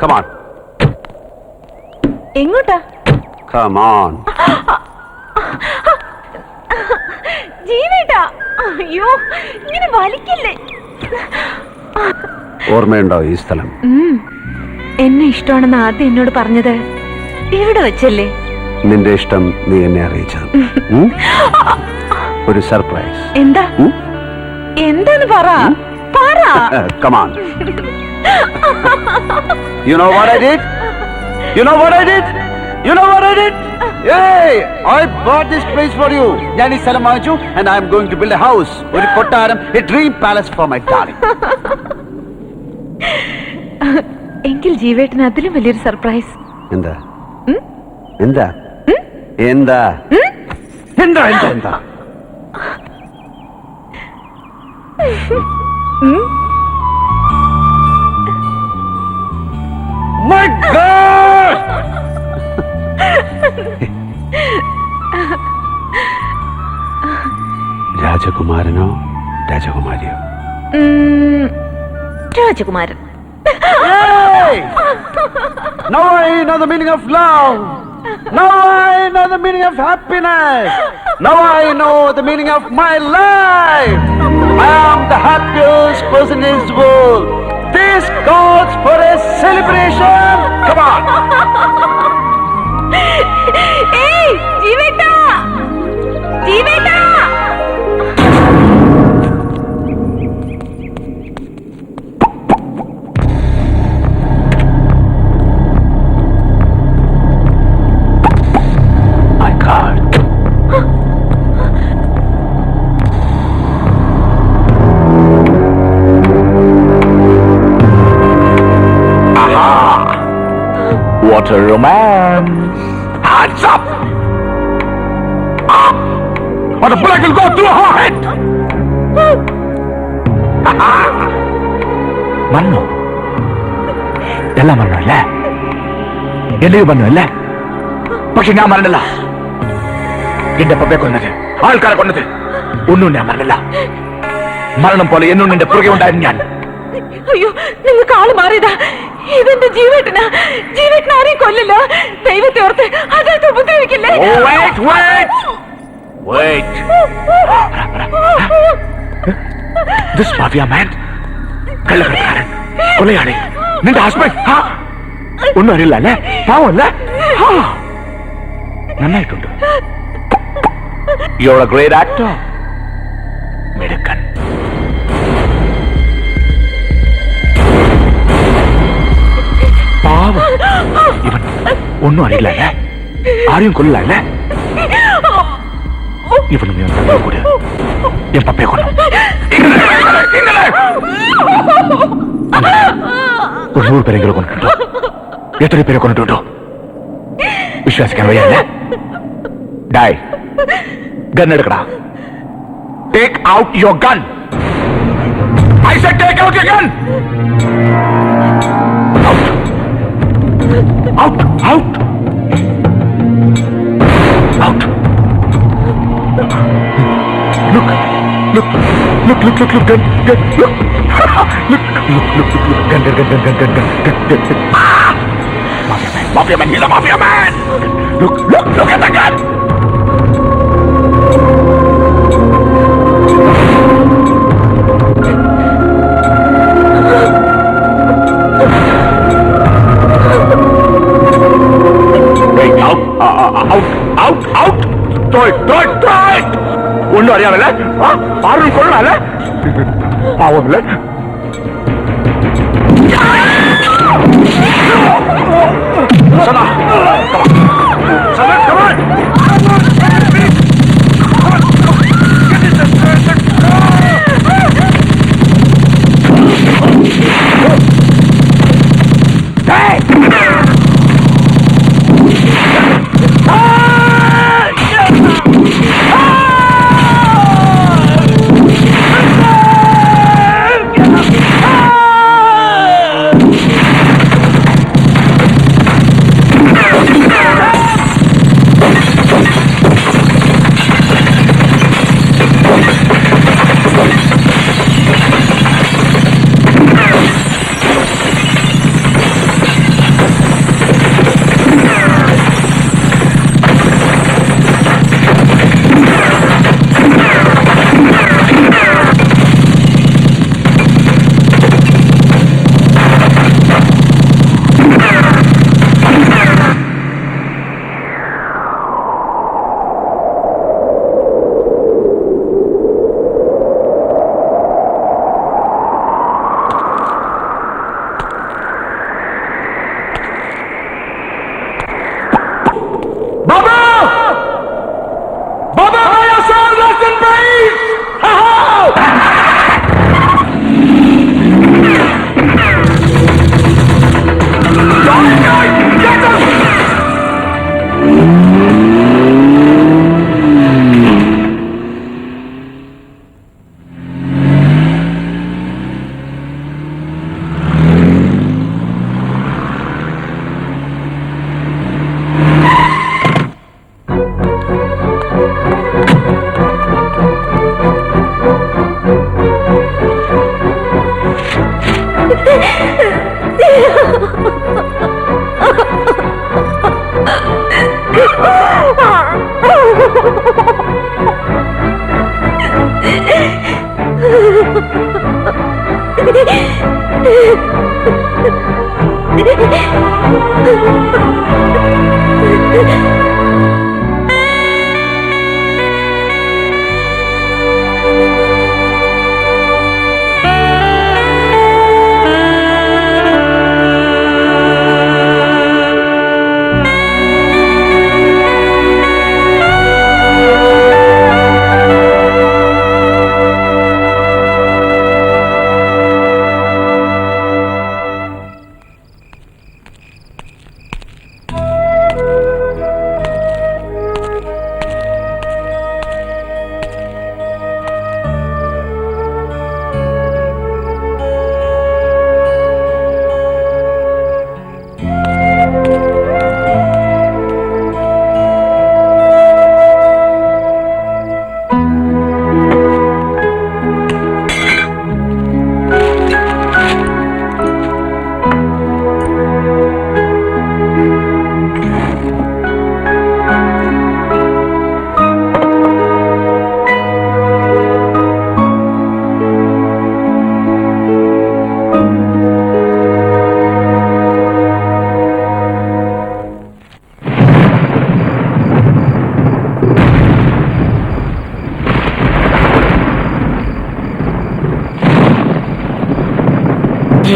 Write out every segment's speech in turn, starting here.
Come on. എങ്ങോട്ടാ? Come on. ജീവേട്ടാ, അയ്യോ ഇങ്ങനെ വലിക്കില്ലേ. ഓർമ്മയുണ്ടോ ഈ സ്ഥലം? എന്നെ ഇഷ്ടമാണെന്ന് ആദ്യം എന്നോട് പറഞ്ഞത് ഇവിടെ വെച്ചല്ലേ? നിന്റെ ഇഷ്ടം നീ എന്നെ അറിയിച്ചത് ഒരു സർപ്രൈസ്. എന്താ എന്താന്ന് പറ. Come on. You know what I did? You know what I did? You know what I did? Hey, I bought this place for you. ഞാൻ ഈ സ്ഥലം വാങ്ങിച്ചു and I am going to build a house. ഒരു കൊട്ടാരം, a dream palace for my darling. എങ്കിൽ ജീവേട്ടന് അതിലും വലിയൊരു surprise. എന്താ എന്താ എന്താ എന്താ എന്താ എന്താ? My God! രാജകുമാരനോ രാജകുമാരിയോ? രാജകുമാരൻ. Hey! Now I know the meaning of love. Now I know the meaning of happiness. Now I know the meaning of my life. I am the happiest person in this world. This calls for a celebration. Come on. Hey, ജീവേട്ടാ, ജീവേട്ടാ. What a romance! Hands up! Or the bullet will go through her head! മണ്ണോ? എല്ലാം മണ്ണോ അല്ലേ? എന്റെയും മണ്ണോ അല്ലേ? പക്ഷെ ഞാൻ മരണല്ല. എന്റെ പപ്പയെ കൊന്നത്, ആൾക്കാരെ കൊന്നത് ഒന്നും ഞാൻ മരണല്ല. മരണം പോലെ എന്നും നിന്റെ പുറകെ ഉണ്ടായിരുന്നു ഞാൻ. അയ്യോ, നിങ്ങൾക്ക് ആള് മാറിയതാ. ഇതെന്റെ ജീവേട്ടനാ. ജീവേട്ടൻ ആരെയും കൊല്ലില്ല. ദൈവത്തെ ഓർത്ത് അദ്ദേഹത്തെ ഉപദ്രവിക്കില്ലേ? This mafia man, കള്ളക്കടക്കാരൻ, കൊലയാളി, നിന്റെ ഹസ്ബൻഡ് ഒന്നും അറിയില്ല അല്ലേ? പാവല്ല? നന്നായിട്ടുണ്ട്. You're a great actor. മിടുക്കൻ. പാവം. ഇവൻ ഒന്നും അറിയില്ല അല്ലേ? ആരെയും കൊല്ലില്ല അല്ലേ? ഇവനും കൂടെ എൻ പപ്പയെ കൊന്നു. ഒരു 100 പേരെങ്കിലും കൊണ്ടിട്ടുണ്ടോ? എത്ര പേരെ കൊണ്ടിട്ടുണ്ടോ? വിശ്വസിക്കാൻ വയ്യല്ലേ? ഡായ്, ഗൺ എടുക്കടാ. Take out your gun. I said take out your gun. Out, out, out. Look, look, look, look, look, look, gun, gun, look. Look, look, look, look, look, gun, gun, gun, gun, gun, gun, gun, gun. Ah! Mafia man, he's a mafia man. Look, look, look at the gun. ഒന്നും അറിയാമല്ലേ? ആരും കൊള്ളാല്ലേ? പാവമല്ലേ? സദാ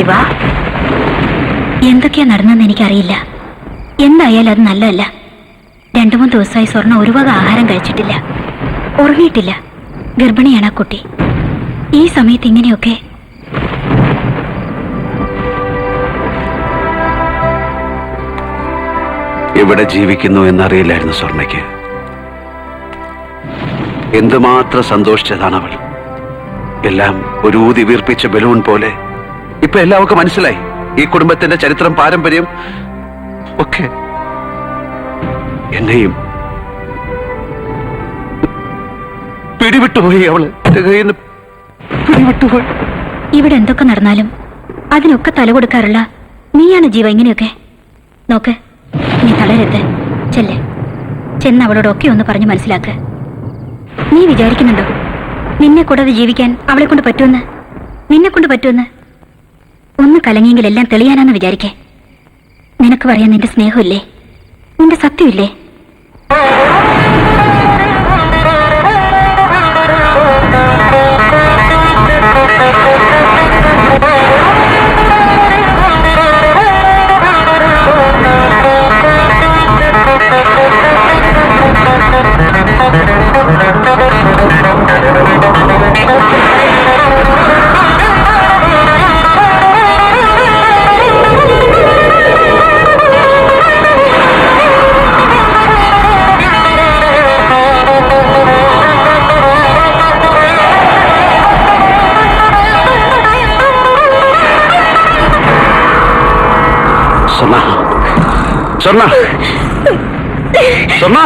ശിവ, എന്തൊക്കെയാ നടന്നെന്ന് എനിക്കറിയില്ല. എന്തായാലും അത് നല്ലതല്ല. 2-3 ദിവസമായി സ്വർണ്ണ ഒരു വക ആഹാരം കഴിച്ചിട്ടില്ല, ഉറങ്ങിയിട്ടില്ല. ഗർഭിണിയാണ് ആ കുട്ടി. ഈ സമയത്ത് ഇങ്ങനെയൊക്കെ. ഇവിടെ ജീവിക്കുന്നു എന്നറിയില്ലായിരുന്നു സ്വർണ്ണയ്ക്ക്. എന്തുമാത്രം സന്തോഷിച്ചതാണ് അവൾ. എല്ലാം ഒരു ഊതി വീർപ്പിച്ച ബലൂൺ പോലെ. ഇപ്പൊ എല്ലാവർക്കും മനസ്സിലായി ഈ കുടുംബത്തിന്റെ ചരിത്രം, പാരമ്പര്യം ഒക്കെ. എന്നെയും പിടിവിട്ടുപോയി അവള്. പിടിവിട്ടുപോയി. ഇവിടെ എന്തൊക്കെ നടന്നാലും അതിനൊക്കെ തല കൊടുക്കാറുള്ള നീയാണ് ജീവ. ഇങ്ങനെയൊക്കെ നോക്ക്, നീ തളരരുത്. ചെന്ന് അവളോടൊക്കെ ഒന്ന് പറഞ്ഞു മനസ്സിലാക്ക്. നീ വിചാരിക്കുന്നുണ്ടോ നിന്നെ കൂടാതെ ജീവിക്കാൻ അവളെ കൊണ്ട് പറ്റുമെന്ന്? നിന്നെ കൊണ്ട് പറ്റുമെന്ന്? ഒന്ന് കലങ്ങിയെങ്കിൽ എല്ലാം തെളിയാനാന്ന് വിചാരിക്കേ. നിനക്ക് പറയാൻ നിന്റെ സ്നേഹമില്ലേ, നിന്റെ സത്യമില്ലേ? സ്വർണ്ണ, സ്വർണ്ണ,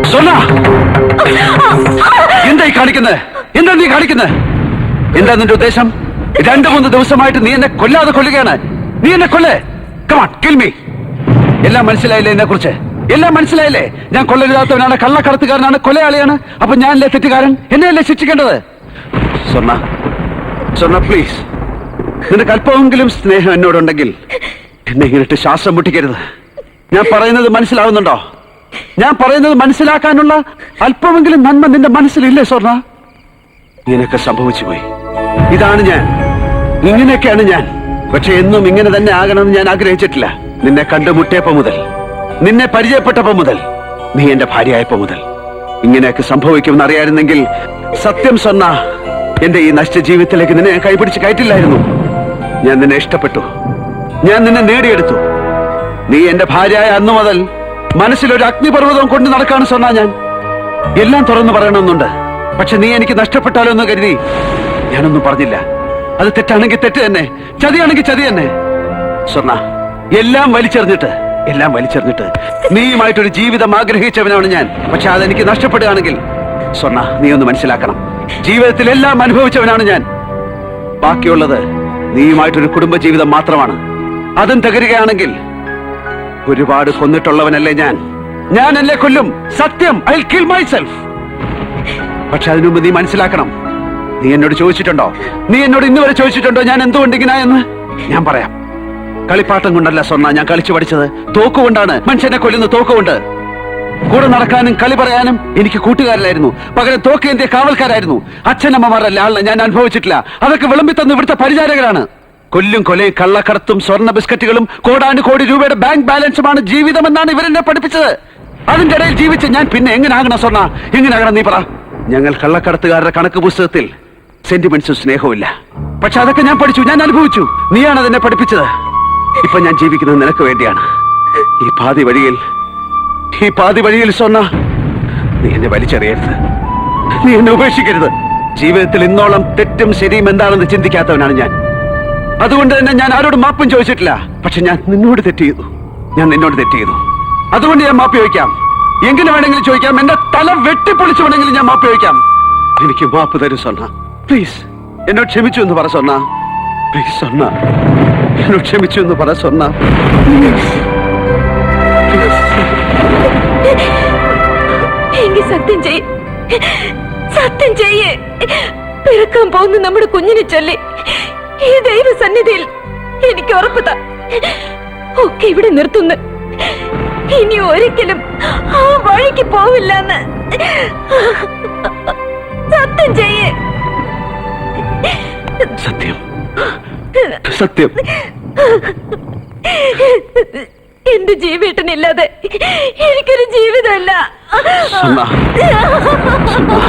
സ്വർണ്ണ, എന്തായി കാണിക്കുന്നത്? എന്താ നീ കാണിക്കുന്നത്? എന്താ നിന്റെ ഉദ്ദേശം? 2-3 ദിവസമായിട്ട് നീ എന്നെ കൊല്ലാതെ കൊല്ലുകയാണ്. നീ എന്നെ കൊല്ലേ. Come on, kill me. എല്ലാം മനസ്സിലായില്ലേ എന്നെ കുറിച്ച്? എല്ലാം മനസ്സിലായില്ലേ? ഞാൻ കൊല്ലരുതാത്തവനാണ്, കള്ളക്കടത്തുകാരനാണ്, കൊലയാളിയാണ്. അപ്പൊ ഞാനല്ലേ തെറ്റുകാരൻ? എന്നെയല്ലേ ശിക്ഷിക്കേണ്ടത്? സ്വർണ്ണ, സ്വർണ്ണ, പ്ലീസ്, നിനക്ക് അല്പമെങ്കിലും സ്നേഹം എന്നോടുണ്ടെങ്കിൽ എന്നെ ഇങ്ങനെട്ട് ശ്വാസം മുട്ടിക്കരുത്. ഞാൻ പറയുന്നത് മനസ്സിലാവുന്നുണ്ടോ? ഞാൻ പറയുന്നത് മനസ്സിലാക്കാനുള്ള അല്പമെങ്കിലും നന്മ നിന്റെ മനസ്സിലില്ലേ സ്വർണ്ണ? ഇങ്ങനെയൊക്കെ സംഭവിച്ചു പോയി. ഇതാണ് ഞാൻ, ഇങ്ങനെയൊക്കെയാണ് ഞാൻ. പക്ഷെ എന്നും ഇങ്ങനെ തന്നെ ആകണമെന്ന് ഞാൻ ആഗ്രഹിച്ചിട്ടില്ല. നിന്നെ കണ്ടുമുട്ടിയപ്പോ മുതൽ, നിന്നെ പരിചയപ്പെട്ടപ്പോ മുതൽ, നീ എന്റെ ഭാര്യയായപ്പോ മുതൽ ഇങ്ങനെയൊക്കെ സംഭവിക്കുമെന്ന് അറിയായിരുന്നെങ്കിൽ സത്യം സ്വർണ്ണ, എന്റെ ഈ നഷ്ട ജീവിതത്തിലേക്ക് നിന്നെ കൈപിടിച്ച് കയറ്റില്ലായിരുന്നു. ഞാൻ നിന്നെ ഇഷ്ടപ്പെട്ടു, ഞാൻ നിന്നെ നേടിയെടുത്തു. നീ എന്റെ ഭാര്യയായ അന്നു മുതൽ മനസ്സിലൊരു അഗ്നിപർവ്വതം കൊണ്ട് നടക്കാണ് സ്വർണ്ണ. ഞാൻ എല്ലാം തുറന്നു പറയണമെന്നുണ്ട്. പക്ഷെ നീ എനിക്ക് നഷ്ടപ്പെട്ടാലോ എന്ന് കരുതി ഞാനൊന്നും പറഞ്ഞില്ല. അത് തെറ്റാണെങ്കിൽ തെറ്റ് തന്നെ, ചതിയാണെങ്കിൽ ചതി തന്നെ. സ്വർണ്ണ, എല്ലാം വലിച്ചെറിഞ്ഞിട്ട് നീയുമായിട്ടൊരു ജീവിതം ആഗ്രഹിച്ചവനാണ് ഞാൻ. പക്ഷെ അതെനിക്ക് നഷ്ടപ്പെടുകയാണെങ്കിൽ സ്വർണ്ണ, നീ ഒന്ന് മനസ്സിലാക്കണം, ജീവിതത്തിൽ എല്ലാം അനുഭവിച്ചവനാണ് ഞാൻ. ബാക്കിയുള്ളത് നീയുമായിട്ടൊരു കുടുംബജീവിതം മാത്രമാണ്. അതും തകരുകയാണെങ്കിൽ ഒരുപാട് കൊന്നിട്ടുള്ളവനല്ലേ ഞാൻ. ഞാൻ എന്നെ കൊല്ലും, സത്യം. I will kill myself. പക്ഷെ അതിനു മുമ്പ് നീ മനസ്സിലാക്കണം. നീ എന്നോട് ചോദിച്ചിട്ടുണ്ടോ, നീ എന്നോട് ഇന്ന് വരെ ചോദിച്ചിട്ടുണ്ടോ ഞാൻ എന്തുകൊണ്ട് ഇങ്ങനെ എന്ന്? ഞാൻ പറയാം. കളിപ്പാട്ടം കൊണ്ടല്ല സ്വർണ്ണ ഞാൻ കളിച്ചു പഠിച്ചത്, തോക്കുകൊണ്ടാണ്. മനുഷ്യനെ കൊല്ലുന്ന തോക്കുകൊണ്ട്. കൂടെ നടക്കാനും കളി പറയാനും എനിക്ക് കൂട്ടുകാരിലായിരുന്നു, പകരം തോക്കേന്തിയ കാവൽക്കാരായിരുന്നു. അച്ഛനമ്മമാരല്ല ആളിനെ ഞാൻ അനുഭവിച്ചിട്ടില്ല. അതൊക്കെ വിളമ്പി തന്നു ഇവിടുത്തെ പരിചാരകരാണ്. കൊല്ലും കൊലയും കള്ളക്കടത്തും സ്വർണ്ണ ബിസ്ക്കറ്റുകളും കോടാനുകോടി രൂപയുടെ ബാങ്ക് ബാലൻസുമാണ് ജീവിതമെന്നാണ് ഇവരെന്നെ പഠിപ്പിച്ചത്. അതിന്റെ ഇടയിൽ ജീവിച്ച് ഞാൻ പിന്നെ എങ്ങനാകണം സ്വർണ്ണ, എങ്ങനാകണം നീ പറ? ഞങ്ങൾ കള്ളക്കടത്തുകാരുടെ കണക്ക് പുസ്തകത്തിൽ സെന്റിമെന്റ്സും സ്നേഹവും ഇല്ല. പക്ഷെ അതൊക്കെ ഞാൻ പഠിച്ചു, ഞാൻ അനുഭവിച്ചു. നീയാണ് അതെന്നെ പഠിപ്പിച്ചത്. ഇപ്പൊ ഞാൻ ജീവിക്കുന്നത് നിനക്ക് വേണ്ടിയാണ്. ഈ പാതി വഴിയിൽ സ്വർണ്ണ, നീ എന്നെ വലിച്ചെറിയരുത്, നീ എന്നെ ഉപേക്ഷിക്കരുത്. ജീവിതത്തിൽ ഇന്നോളം തെറ്റും ശരിയും എന്താണെന്ന് ചിന്തിക്കാത്തവനാണ് ഞാൻ. അതുകൊണ്ട് തന്നെ ഞാൻ ആരോടും മാപ്പും ചോദിച്ചിട്ടില്ല. പക്ഷെ ഞാൻ നിന്നോട് തെറ്റ് ചെയ്തു, ഞാൻ നിന്നോട് തെറ്റ് ചെയ്തു. അതുകൊണ്ട് ഞാൻ മാപ്പ് ചോദിക്കാം. എങ്ങനെ വേണമെങ്കിലും ചോദിക്കാം. എന്റെ തല വെട്ടിപ്പൊളിച്ചു വേണമെങ്കിലും ഞാൻ മാപ്പ് ചോദിക്കാം. എനിക്ക് മാപ്പ് തരൂ സ്വർണ്ണ, പ്ലീസ്. എന്നോട് ക്ഷമിച്ചു എന്ന് പറ സ്വർണ്ണ, പ്ലീസ് സ്വർണ്ണ. എന്നോട് ക്ഷമിച്ചു എന്ന് പറ സ്വർണ്ണ. എങ്കിൽ സത്യം ചെയ്യേ. പിറക്കാൻ പോകുന്ന നമ്മുടെ കുഞ്ഞിനെ ചൊല്ലി ഈ ദൈവസന്നിധിയിൽ എനിക്ക് ഉറപ്പുതാ. ഒക്കെ ഇവിടെ നിർത്തുന്നു. ഇനി ഒരിക്കലും ആ വഴിക്ക് പോവില്ലെന്ന് സത്യം ചെയ്യേ. സത്യം, സത്യം. എന്റെ ജീവിതത്തിനില്ലാതെ എനിക്കൊരു ജീവിതമല്ല. സുമ, സുമ.